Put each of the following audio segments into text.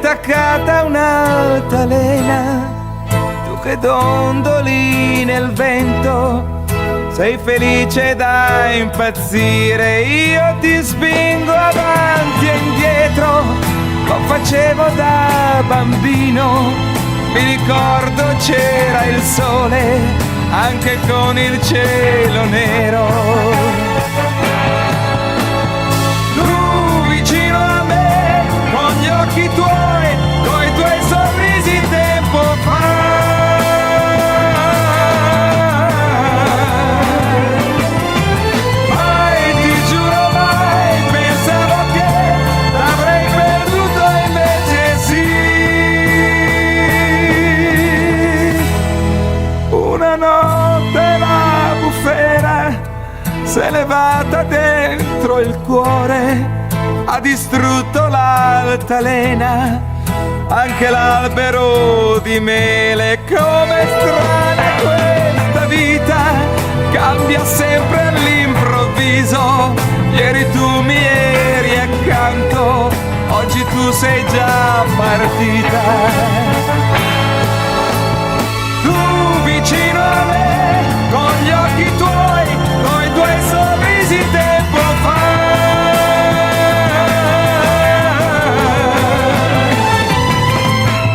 attaccata a un'altalena, tu che dondoli nel vento, sei felice da impazzire, io ti spingo avanti e indietro, lo facevo da bambino, mi ricordo c'era il sole anche con il cielo nero. Tu vicino a me, con gli occhi tuoi, coi tuoi sorrisi tempo fa. S'è levata dentro il cuore, ha distrutto l'altalena, anche l'albero di mele. Com'è strana questa vita, cambia sempre all'improvviso. Ieri tu mi eri accanto, oggi tu sei già partita. Tu vicino a me, con gli occhi tuoi, coi tuoi sorrisi tempo fa.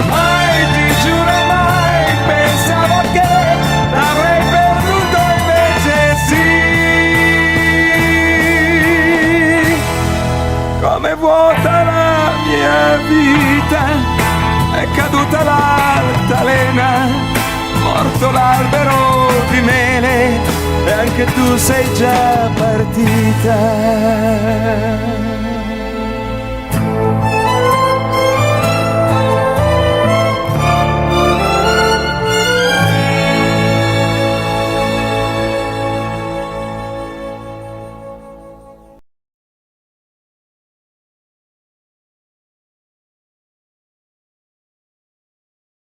Mai, ti giuro mai, pensavo che l'avrei perduto, invece sì. Come vuota la mia vita, è caduta l'altalena, morto l'albero di mele, e anche tu sei già partita.